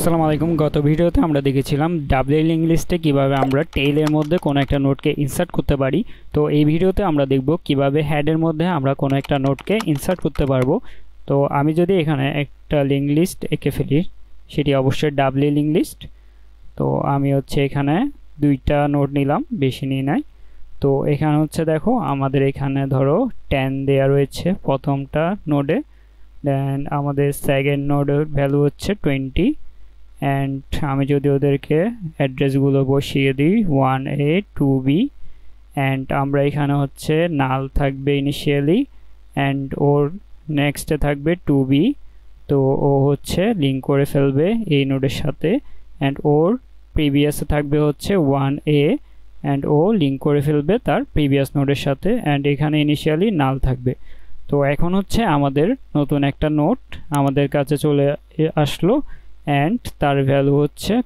আসসালামু আলাইকুম। গত ভিডিওতে আমরা দেখেছিলাম ডাবল লিঙ্ক লিস্টে কিভাবে আমরা টেইলের মধ্যে কোনো একটা নোটকে ইনসার্ট করতে পারি। তো এই ভিডিওতে আমরা দেখব কিভাবে হেডের মধ্যে আমরা কোনো একটা নোটকে ইনসার্ট করতে পারবো। তো আমি যদি এখানে একটা লিঙ্ক লিস্ট এঁকে ফেলি, সেটি অবশ্যই ডাবল লিঙ্ক লিস্ট। তো আমি এখানে দুইটা নোট নিলাম, বেশি নিয়ে নাই। তো এখানে দেখো আমাদের এখানে ধরো 10 দেয়া রয়েছে প্রথমটা নোডে, দেন আমাদের সেকেন্ড নোডের ভ্যালু 20 অ্যান্ড আমি যদি ওদেরকে অ্যাড্রেসগুলো বসিয়ে দিই 1A 2B অ্যান্ড আমরা এখানে নাল থাকবে ইনিশিয়ালি অ্যান্ড ওর নেক্সটে থাকবে 2B। তো ও লিঙ্ক করে ফেলবে এই নোডের সাথে অ্যান্ড ওর প্রিভিয়াসে থাকবে 1A অ্যান্ড ও লিঙ্ক করে ফেলবে তার প্রিভিয়াস নোডের সাথে অ্যান্ড এখানে ইনিশিয়ালি নাল থাকবে। তো এখন আমাদের নতুন একটা নোট আমাদের কাছে চলে আসলো অ্যান্ড তার ভ্যালু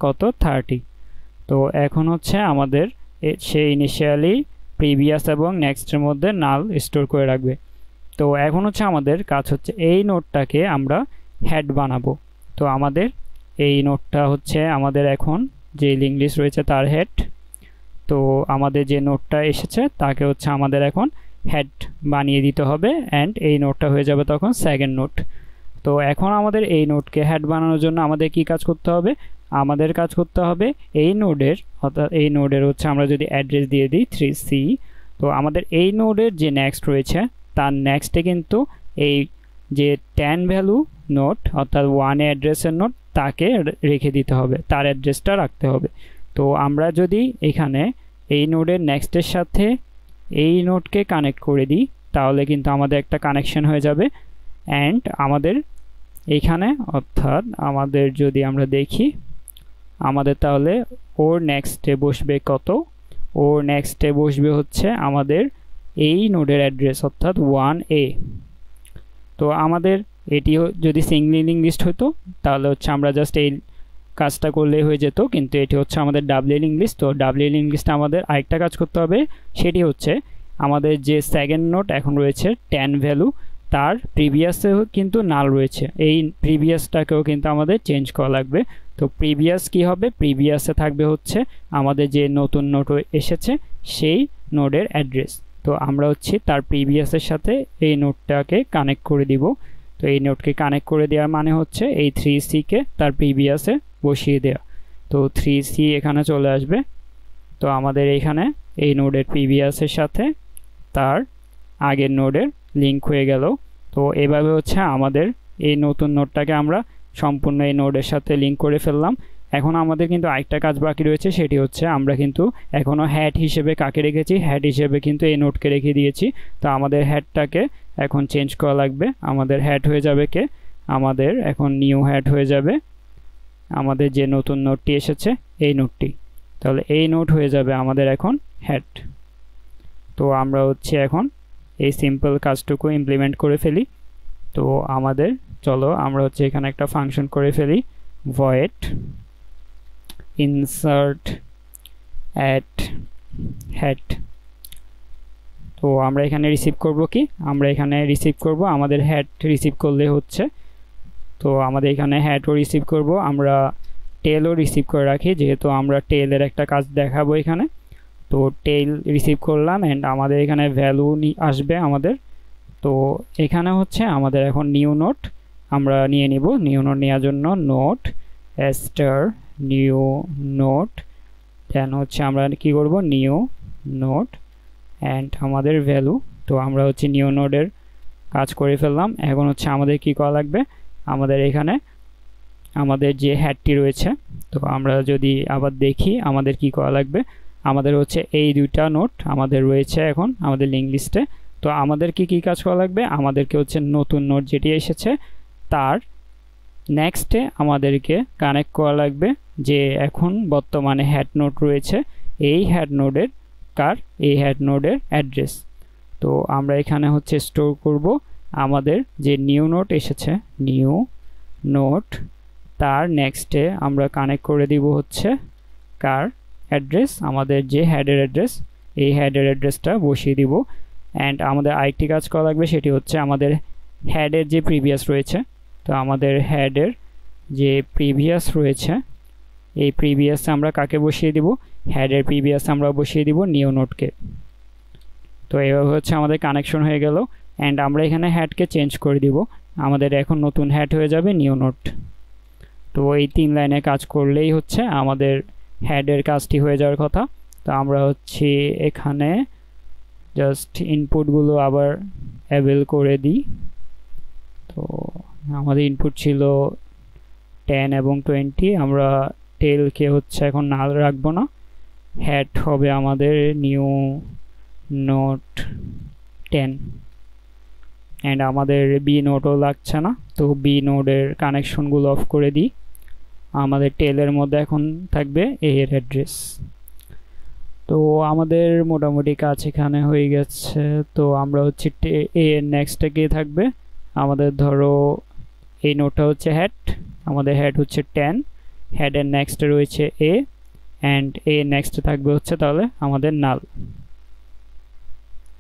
কত 30। তো এখন আমাদের সে ইনিশিয়ালি প্রিভিয়াস এবং নেক্সটের মধ্যে নাল স্টোর করে রাখবে। তো এখন আমাদের কাজ এই নোটটাকে আমরা হেড বানাবো। তো আমাদের এই নোটটা আমাদের এখন যে লিঙ্ক লিস্ট রয়েছে তার হেড। তো আমাদের যে নোটটা এসেছে তাকে আমাদের এখন হেড বানিয়ে দিতে হবে অ্যান্ড এই নোটটা হয়ে যাবে তখন সেকেন্ড নোট। তো এখন আমাদের এই নোটকে হেড বানানোর জন্য আমাদের কি কাজ করতে হবে? আমাদের কাজ করতে হবে এই নোডের, অর্থাৎ এই নোডের আমরা যদি অ্যাড্রেস দিয়ে দিই 3C, তো আমাদের এই নোডের যে নেক্সট রয়েছে তার নেক্সটে কিন্তু এই যে 10 ভ্যালু নোট অর্থাৎ 1 অ্যাড্রেসের নোট তাকে রেখে দিতে হবে, তার অ্যাড্রেসটা রাখতে হবে। তো আমরা যদি এখানে এই নোডের নেক্সটের সাথে এই নোটকে কানেক্ট করে দিই তাহলে কিন্তু আমাদের একটা কানেকশন হয়ে যাবে অ্যান্ড আমাদের এইখানে অর্থাৎ আমাদের যদি আমরা দেখি আমাদের তাহলে ওর নেক্সটে বসবে কত, ওর নেক্সটে বসবে আমাদের এই নোডের অ্যাড্রেস অর্থাৎ 1A। তো আমাদের এটি যদি সিঙ্গল লিঙ্ক লিস্ট হতো তাহলে আমরা জাস্ট এই কাজটা করলেই হয়ে যেত, কিন্তু এটি আমাদের ডাবল লিঙ্ক লিস্ট। তো ডাবল লিঙ্ক লিস্টে আমাদের আরেকটা কাজ করতে হবে, সেটি আমাদের যে সেকেন্ড নোট এখন রয়েছে 10 ভ্যালু তার প্রিভিয়াসেও কিন্তু নাল রয়েছে, এই প্রিভিয়াসটাকেও কিন্তু আমাদের চেঞ্জ করা লাগবে। তো প্রিভিয়াস কি হবে? প্রিভিয়াসে থাকবে আমাদের যে নতুন নোট এসেছে সেই নোডের অ্যাড্রেস। তো আমরা তার প্রিভিয়াসের সাথে এই নোটটাকে কানেক্ট করে দিব। তো এই নোটকে কানেক্ট করে দেওয়ার মানে এই 3C-কে তার প্রিভিয়াসে বসিয়ে দেওয়া। তো 3C এখানে চলে আসবে। তো আমাদের এইখানে এই নোডের প্রিভিয়াসের সাথে তার আগের নোডের লিঙ্ক হয়ে গেল। তো এভাবে আমাদের এই নতুন নোটটাকে আমরা সম্পূর্ণ এই নোডের সাথে লিঙ্ক করে ফেললাম। এখন আমাদের কিন্তু আরেকটা কাজ বাকি রয়েছে, সেটি আমরা কিন্তু এখনও হেড হিসেবে কাকে রেখেছি? হেড হিসেবে কিন্তু এই নোটকে রেখে দিয়েছি। তো আমাদের হেডটাকে এখন চেঞ্জ করা লাগবে। আমাদের হেড হয়ে যাবে কে? আমাদের এখন নিউ হেড হয়ে যাবে আমাদের যে নতুন নোটটি এসেছে এই নোটটি। তাহলে এই নোট হয়ে যাবে আমাদের এখন হেড। তো আমরা এখন এই সিম্পল কাজটুকু ইমপ্লিমেন্ট করে ফেলি। তো আমাদের চলো আমরা এখানে একটা ফাংশন করে ফেলি, ভয়েড ইনসার্ট অ্যাট হেড। তো আমরা এখানে রিসিভ করব কি? আমরা এখানে রিসিভ করব আমাদের হেড রিসিভ করলে তো আমাদের এখানে হেডও রিসিভ করব, আমরা টেলও রিসিভ করে রাখি যেহেতু আমরা টেলের একটা কাজ দেখাবো এখানে। তো টেল রিসিভ করলাম অ্যান্ড আমাদের এখানে ভ্যালু আসবে আমাদের। তো এখানে আমাদের এখন নিউ নোট আমরা নিয়ে নিব। নিউ নোট নেওয়ার জন্য নোট স্টার নিউ নোট, দেন আমরা কি করব? নিউ নোট অ্যান্ড আমাদের ভ্যালু। তো আমরা নিউ নোডের কাজ করে ফেললাম। এখন আমাদের কি করা লাগবে? আমাদের এখানে আমাদের যে হেডটি রয়েছে, তো আমরা যদি আবার দেখি আমাদের কি করা লাগবে। আমাদের এই দুইটা নোট আমাদের রয়েছে এখন আমাদের লিঙ্ক লিস্টে। তো আমাদের কি কাজ করা লাগবে? আমাদেরকে নতুন নোট যেটি এসেছে তার নেক্সটে আমাদেরকে কানেক্ট করা লাগবে যে এখন বর্তমানে হেড নোট রয়েছে এই হেড নোডের এই হেড নোডের অ্যাড্রেস। তো আমরা এখানে স্টোর করব আমাদের যে নিউ নোট এসেছে নিউ নোট তার নেক্সটে আমরা কানেক্ট করে দিব কার অ্যাড্রেস? আমাদের যে হেডের অ্যাড্রেস, এই হেডের অ্যাড্রেসটা বসিয়ে দিব। অ্যান্ড আমাদের আরেকটি কাজ করা লাগবে, সেটি আমাদের হেডের যে প্রিভিয়াস রয়েছে, তো আমাদের হেডের যে প্রিভিয়াস রয়েছে এই প্রিভিয়াস আমরা কাকে বসিয়ে দিব, হেডের প্রিভিয়াস আমরা বসিয়ে দিব নিউ নোডকে। তো এইভাবে হচ্ছে আমাদের কানেকশন হয়ে গেল। অ্যান্ড আমরা এখানে হেডকে চেঞ্জ করে দিব, আমাদের এখন নতুন হেড হয়ে যাবে নিউ নোড। তো এই 3 লাইনে কাজ করলেই হচ্ছে আমাদের হেডের কাজটি হয়ে যাওয়ার কথা। তো আমরা হচ্ছে এখানে জাস্ট ইনপুটগুলো আবার অ্যাভেল করে দিই। তো আমাদের ইনপুট ছিল 10 এবং 20, আমরা টেলকে হচ্ছে এখন নাল রাখবো না, হেড হবে আমাদের নিউ নোড 10। অ্যান্ড আমাদের বি নোডও লাগছে না, তো বি নোডের কানেকশনগুলো অফ করে দিই। আমাদের টেলের মধ্যে এখন থাকবে এ এর অ্যাড্রেস। তো আমাদের মোটামুটি কাজ এখানে হয়ে গেছে। তো আমরা হচ্ছে এ এর নেক্সটে কে থাকবে, আমাদের ধরো এই নোডটা হচ্ছে হেড, আমাদের হেড হচ্ছে 10, হেডের নেক্সটে রয়েছে এ, অ্যান্ড এ নেক্সটে থাকবে হচ্ছে তাহলে আমাদের নাল।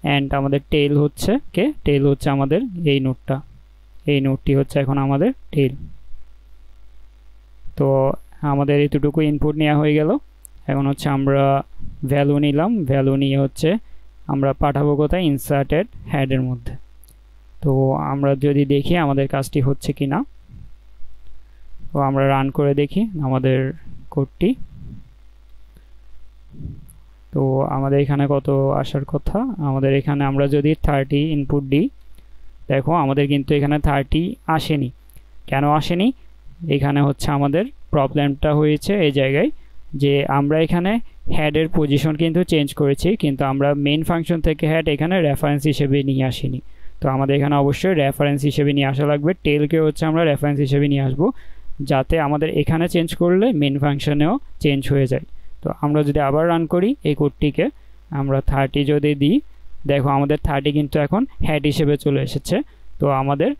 অ্যান্ড আমাদের টেল হচ্ছে কে, টেল হচ্ছে আমাদের এই নোডটা, এই নোডটি হচ্ছে এখন আমাদের টেল। তো আমাদের এতটুকু ইনপুট নেওয়া হয়ে গেল। এখন হচ্ছে আমরা ভ্যালু নিলাম, ভ্যালু নিয়ে হচ্ছে আমরা পাঠাবো কোথায়, ইনসার্টেড হেডের মধ্যে। তো আমরা যদি দেখি আমাদের কাজটি হচ্ছে কি না, তো আমরা রান করে দেখি আমাদের কোডটি। তো আমাদের এখানে কত আসার কথা, আমাদের এখানে আমরা যদি 30 ইনপুট দিই, দেখো আমাদের কিন্তু এখানে 30 আসেনি। কেন আসেনি, এখানে হচ্ছে আমাদের প্রবলেমটা হয়েছে এই জায়গায় যে আমরা এখানে হেডের পজিশন কিন্তু চেঞ্জ করেছি, কিন্তু আমরা মেইন ফাংশন থেকে হেড এখানে রেফারেন্স হিসেবে নিয়ে আসিনি। তো আমাদের এখানে অবশ্যই রেফারেন্স হিসেবে নিয়ে আসা লাগবে, টেলকে হচ্ছে আমরা রেফারেন্স হিসেবে নিয়ে আসবো, যাতে আমাদের এখানে চেঞ্জ করলে মেইন ফাংশনেও চেঞ্জ হয়ে যায়। তো আমরা যদি আবার রান করি এই কোডটিকে, আমরা 30 যদি দিই, দেখো আমাদের 30 কিন্তু এখন হেড হিসেবে চলে এসেছে। তো আমাদের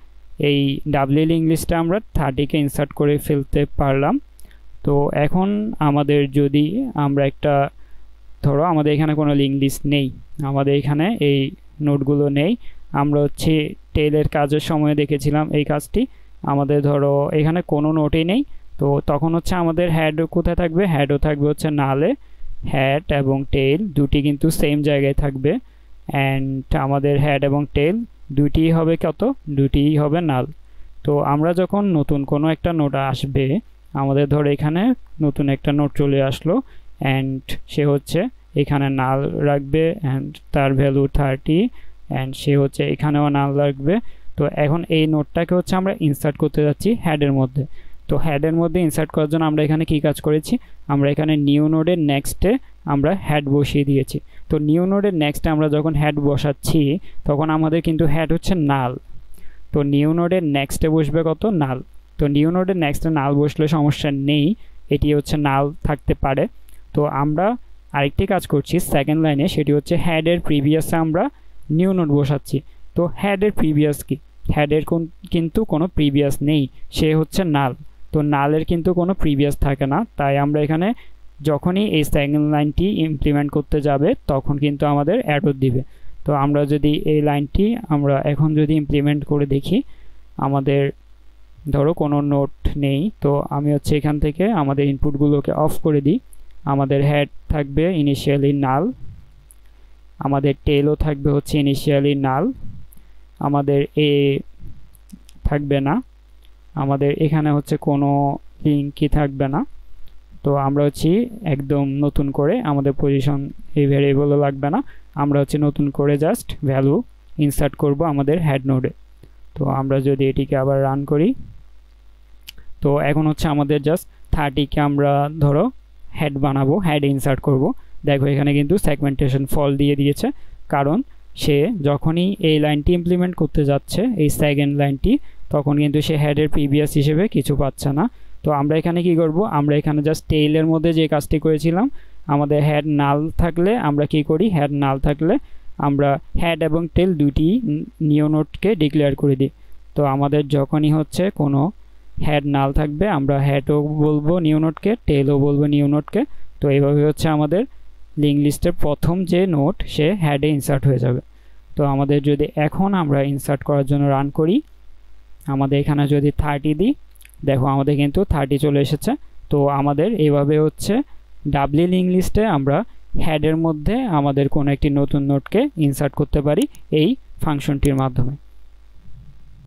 এই ডাব্লিউ লিঙ্ক লিস্টে আমরা 30কে ইনসার্ট করে ফেলতে পারলাম। তো এখন আমাদের যদি আমরা একটা, ধরো আমাদের এখানে কোনো লিঙ্ক লিস্ট নেই, আমাদের এখানে এই নোটগুলো নেই, আমরা হচ্ছে টেলের কাজের সময় দেখেছিলাম এই কাজটি, আমাদের ধরো এখানে কোনো নোটই নেই। তো তখন হচ্ছে আমাদের হেড কোথায় থাকবে, হেডও থাকবে হচ্ছে নালে, হেড এবং টেল দুটি কিন্তু সেম জায়গায় থাকবে। অ্যান্ড আমাদের হেড এবং টেল দুটিই হবে কত, দুটিই হবে নাল। তো আমরা যখন নতুন কোনো একটা নোট আসবে, আমাদের ধরো এখানে নতুন একটা নোট চলে আসলো, অ্যান্ড সে হচ্ছে এখানে নাল রাখবে, অ্যান্ড তার ভ্যালু 30, অ্যান্ড সে হচ্ছে এখানেও নাল রাখবে। তো এখন এই নোটটাকে হচ্ছে আমরা ইনসার্ট করতে যাচ্ছি হেডের মধ্যে। তো হেডের মধ্যে ইনসার্ট করার জন্য আমরা এখানে কি কাজ করেছি, আমরা এখানে নিউ নোডের নেক্সটে আমরা হেড বসিয়ে দিয়েছি। তো নিউ নোডের নেক্সটে আমরা যখন হেড বসাচ্ছি, তখন আমাদের কিন্তু হেড হচ্ছে নাল। তো নিউ নোডের নেক্সটে বসবে কত, নাল। তো নিউ নোডের নেক্সটে নাল বসলে সমস্যা নেই, এটি হচ্ছে নাল থাকতে পারে। তো আমরা আরেকটি কাজ করছি সেকেন্ড লাইনে, সেটি হচ্ছে হেডের প্রিভিয়াসে আমরা নিউ নোড বসাচ্ছি। তো হেডের প্রিভিয়াস কি, হেডের কিন্তু কোনো প্রিভিয়াস নেই, সে হচ্ছে নাল। তো নালের কিন্তু কোনো প্রিভিয়াস থাকে না, তাই আমরা এখানে যখনই এই সেকেন্ড লাইনটি ইমপ্লিমেন্ট করতে যাবে তখন কিন্তু আমাদের এরর দিবে। তো আমরা যদি এই লাইনটি আমরা এখন যদি ইমপ্লিমেন্ট করে দেখি, আমাদের ধরো কোনো নোট নেই, তো আমি হচ্ছে এখান থেকে আমাদের ইনপুটগুলোকে অফ করে দিই। আমাদের হেড থাকবে ইনিশিয়ালি নাল, আমাদের টেলও থাকবে হচ্ছে ইনিশিয়ালি নাল, আমাদের এ থাকবে না, আমাদের এখানে হচ্ছে কোনো লিঙ্কই থাকবে না। তো আমরা হচ্ছে একদম নতুন করে আমাদের পজিশন এই ভ্যারিয়েবলও লাগবে না, আমরা হচ্ছে নতুন করে জাস্ট ভ্যালু ইনসার্ট করব আমাদের হেড নোডে। তো আমরা যদি এটিকে আবার রান করি, তো এখন হচ্ছে আমাদের জাস্ট 30কে আমরা ধরো হেড বানাবো, হেড ইনসার্ট করব। দেখো এখানে কিন্তু সেগমেন্টেশন ফল দিয়ে দিয়েছে, কারণ সে যখনই এই লাইনটি ইমপ্লিমেন্ট করতে যাচ্ছে এই সেকেন্ড লাইনটি, তখন কিন্তু সে হেডের প্রিভিয়াস হিসেবে কিছু পাচ্ছে না। তো আমরা এখানে কি করব, আমরা এখানে জাস্ট টেইলের মধ্যে যে কাজটি করেছিলাম, আমাদের হেড নাল থাকলে আমরা কি করি, হেড নাল থাকলে আমরা হেড এবং টেল দুটি নিউ নোডকে ডিক্লেয়ার করে দিই। তো আমাদের যখনই হচ্ছে কোনো হেড নাল থাকবে, আমরা হেডও বলবো নিউ নোডকে, টেলও বলবো নিউ নোডকে। তো এইভাবে হচ্ছে আমাদের লিঙ্ক লিস্টের প্রথম যে নোড সে হেডে ইনসার্ট হয়ে যাবে। তো আমাদের যদি এখন আমরা ইনসার্ট করার জন্য রান করি, আমাদের এখানে যদি 30 দিই, দেখো আমাদের কিন্তু 30 চলে এসেছে। তো আমাদের এইভাবে হচ্ছে ডাবলি লিঙ্ক লিস্টে আমরা হেডের মধ্যে আমাদের কোনো একটি নতুন নোটকে ইনসার্ট করতে পারি এই ফাংশনটির মাধ্যমে।